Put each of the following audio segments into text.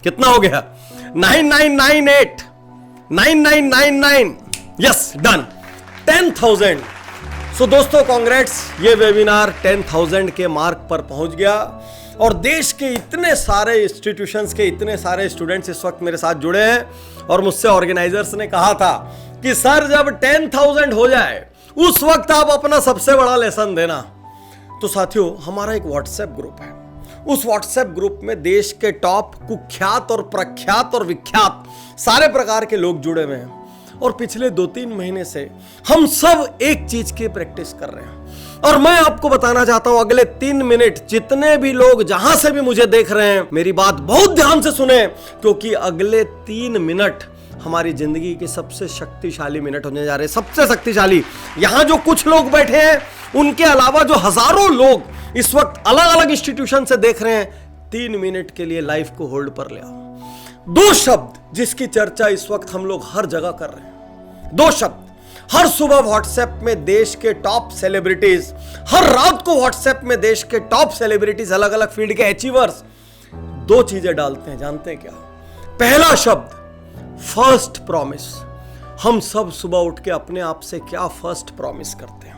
कितना हो गया? 9998 9999, यस डन, 10,000। सो दोस्तों कांग्रेट्स, ये वेबिनार 10,000 के मार्क पर पहुंच गया और देश के इतने सारे इंस्टीट्यूशंस के इतने सारे स्टूडेंट्स इस वक्त मेरे साथ जुड़े हैं और मुझसे ऑर्गेनाइजर्स ने कहा था कि सर जब 10,000 हो जाए उस वक्त आप अपना सबसे बड़ा लेसन देना। तो साथियों, हमारा एक व्हाट्सएप ग्रुप है। उस व्हाट्सएप ग्रुप में देश के टॉप कुख्यात और प्रख्यात और विख्यात सारे प्रकार के लोग जुड़े हुए हैं और पिछले 2-3 महीने से हम सब एक चीज की प्रैक्टिस कर रहे हैं। और मैं आपको बताना चाहता हूं, अगले 3 मिनट जितने भी लोग जहां से भी मुझे देख रहे हैं, मेरी बात बहुत ध्यान से सुने, क्योंकि अगले 3 मिनट हमारी जिंदगी के सबसे शक्तिशाली मिनट होने जा रहे हैं। सबसे शक्तिशाली। यहां जो कुछ लोग बैठे हैं, उनके अलावा जो हजारों लोग इस वक्त अलग अलग इंस्टीट्यूशन से देख रहे हैं, 3 मिनट के लिए लाइफ को होल्ड पर ले आओ। 2 शब्द जिसकी चर्चा इस वक्त हम लोग हर जगह कर रहे हैं, 2 शब्द। हर सुबह व्हाट्सएप में देश के टॉप सेलिब्रिटीज, हर रात को व्हाट्सएप में देश के टॉप सेलिब्रिटीज, अलग अलग फील्ड के अचीवर्स 2 चीजें डालते हैं। जानते हैं क्या? पहला शब्द फर्स्ट प्रॉमिस। हम सब सुबह उठ के अपने आप से क्या फर्स्ट प्रॉमिस करते हैं?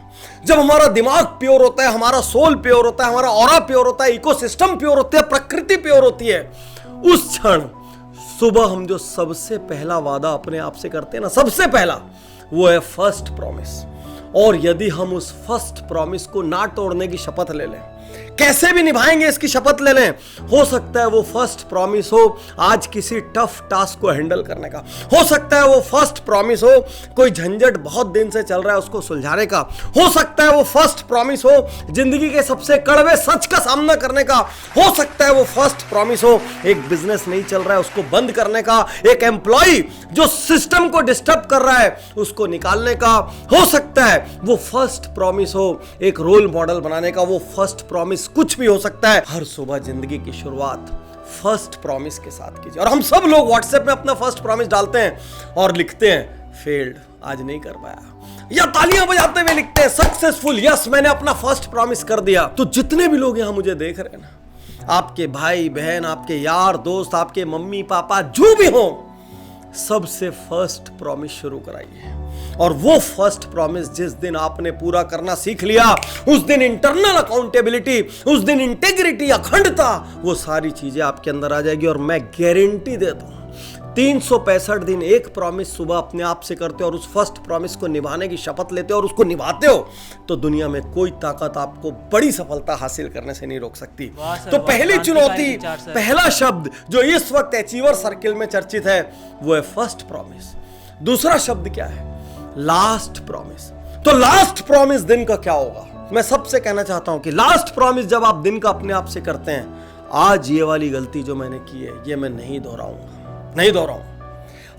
जब हमारा दिमाग प्योर होता है, हमारा सोल प्योर होता है, हमारा ऑरा प्योर होता है, इकोसिस्टम प्योर होती है, प्रकृति प्योर होती है, उस क्षण सुबह हम जो सबसे पहला वादा अपने आप से करते हैं ना, सबसे पहला, वो है फर्स्ट प्रॉमिस। और यदि हम उस फर्स्ट प्रॉमिस को ना तोड़ने की शपथ ले लें, कैसे भी निभाएंगे इसकी शपथ ले लें, हो सकता है वो फर्स्ट प्रॉमिस हो आज किसी टफ टास्क को हैंडल करने का, हो सकता है वो फर्स्ट प्रॉमिस हो कोई झंझट बहुत दिन से चल रहा है उसको सुलझाने का, हो सकता है वो फर्स्ट प्रॉमिस हो जिंदगी के सबसे कड़वे सच का सामना करने का, हो सकता है वो फर्स्ट प्रॉमिस हो एक बिजनेस नहीं चल रहा है उसको बंद करने का, एक एम्प्लॉय जो सिस्टम को डिस्टर्ब कर रहा है उसको निकालने का, हो सकता है वो फर्स्ट प्रॉमिस हो एक रोल मॉडल बनाने का, वो फर्स्ट प्रॉमिस कुछ भी हो सकता है। हर सुबह जिंदगी की शुरुआत फर्स्ट प्रॉमिस के साथ कीजिए। और हम सब लोग व्हाट्सएप में अपना फर्स्ट प्रॉमिस डालते हैं और लिखते हैं फेल्ड, आज नहीं कर पाया, या तालियां बजाते हुए लिखते हैं सक्सेसफुल, यस मैंने अपना फर्स्ट प्रॉमिस कर दिया। तो जितने भी लोग यहां मुझे देख रहे हैं ना, आपके भाई बहन, आपके यार दोस्त, आपके मम्मी पापा जो भी हो, सबसे फर्स्ट प्रॉमिस शुरू कराइए। और वो फर्स्ट प्रॉमिस जिस दिन आपने पूरा करना सीख लिया, उस दिन इंटरनल अकाउंटेबिलिटी, उस दिन इंटेग्रिटी, अखंडता, वो सारी चीजें आपके अंदर आ जाएगी। और मैं गारंटी देता हूं 365 दिन एक प्रॉमिस सुबह अपने आप से करते हो और उस फर्स्ट प्रॉमिस को निभाने की शपथ लेते हो और उसको निभाते हो, तो दुनिया में कोई ताकत आपको बड़ी सफलता हासिल करने से नहीं रोक सकती। तो पहली चुनौती, पहला शब्द जो इस वक्त अचीवर सर्किल में चर्चित है, वो है फर्स्ट प्रॉमिस। दूसरा शब्द क्या है? Last promise. तो लास्ट प्रॉमिस दिन का क्या होगा? मैं सबसे कहना चाहता हूं कि लास्ट प्रॉमिस जब आप दिन का अपने आप से करते हैं, आज ये वाली गलती जो मैंने की है ये मैं नहीं दोहराऊंगा।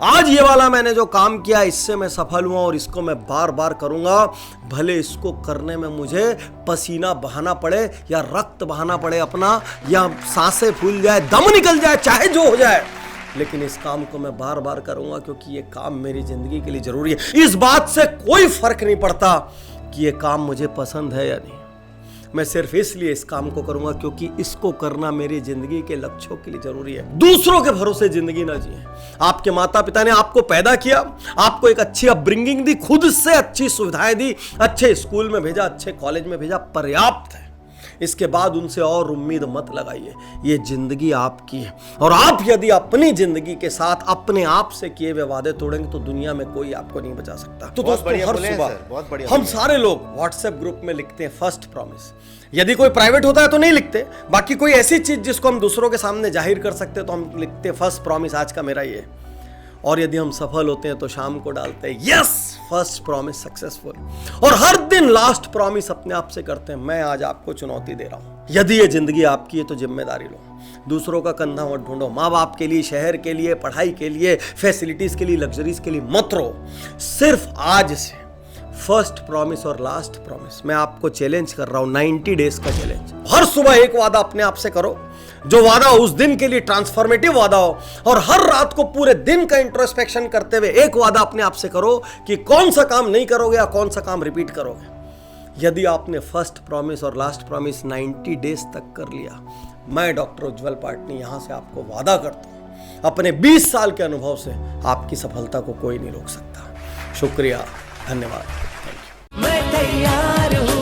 आज ये वाला मैंने जो काम किया इससे मैं सफल हुआ और इसको मैं बार बार करूंगा, भले इसको करने में मुझे पसीना बहाना पड़े या रक्त बहाना पड़े अपना, या सांसें फूल जाए, दम निकल जाए, चाहे जो हो जाए, लेकिन इस काम को मैं बार बार करूंगा क्योंकि ये काम मेरी जिंदगी के लिए जरूरी है। इस बात से कोई फर्क नहीं पड़ता कि ये काम मुझे पसंद है या नहीं, मैं सिर्फ इसलिए इस काम को करूंगा क्योंकि इसको करना मेरी जिंदगी के लक्ष्यों के लिए जरूरी है। दूसरों के भरोसे जिंदगी ना जिए। आपके माता पिता ने आपको पैदा किया, आपको एक अच्छी अपब्रिंगिंग दी, खुद से अच्छी सुविधाएं दी, अच्छे स्कूल में भेजा, अच्छे कॉलेज में भेजा, पर्याप्त है। इसके बाद उनसे और उम्मीद मत लगाइए। ये जिंदगी आपकी है और आप यदि अपनी जिंदगी के साथ अपने आप से किए हुए वादे तोड़ेंगे तो दुनिया में कोई आपको नहीं बचा सकता। तो दोस्तों, हर सुबह हम सारे लोग व्हाट्सएप ग्रुप में लिखते हैं फर्स्ट प्रॉमिस। यदि कोई प्राइवेट होता है तो नहीं लिखते, बाकी कोई ऐसी चीज जिसको हम दूसरों के सामने जाहिर कर सकते हैं तो हम लिखते हैं फर्स्ट प्रॉमिस आज का मेरा ये। और यदि हम सफल होते हैं तो शाम को डालते हैं यस फर्स्ट प्रॉमिस सक्सेसफुल। और हर दिन लास्ट प्रॉमिस अपने आप से करते हैं, मैं आज आपको चुनौती दे रहा हूं, यदि ये जिंदगी आपकी है तो जिम्मेदारी लो, दूसरों का कंधा मत ढूंढो, माँ बाप के लिए, शहर के लिए, पढ़ाई के लिए, फैसिलिटीज के लिए, लग्जरीज के लिए मत रहो। सिर्फ आज से फर्स्ट प्रॉमिस और लास्ट प्रॉमिस मैं आपको चैलेंज कर रहा हूं, 90 डेज का चैलेंज। हर सुबह एक वादा अपने आप से करो, जो वादा उस दिन के लिए ट्रांसफॉर्मेटिव वादा हो, और हर रात को पूरे दिन का इंट्रोस्पेक्शन करते हुए एक वादा अपने आप से करो कि कौन सा काम नहीं करोगे या कौन सा काम रिपीट करोगे। यदि आपने फर्स्ट प्रॉमिस और लास्ट प्रॉमिस 90 डेज तक कर लिया, मैं डॉक्टर उज्जवल पाटनी यहां से आपको वादा करता हूं अपने 20 साल के अनुभव से आपकी सफलता को कोई नहीं रोक सकता। शुक्रिया, धन्यवाद, थैंक यू। मैं तैयार हूँ।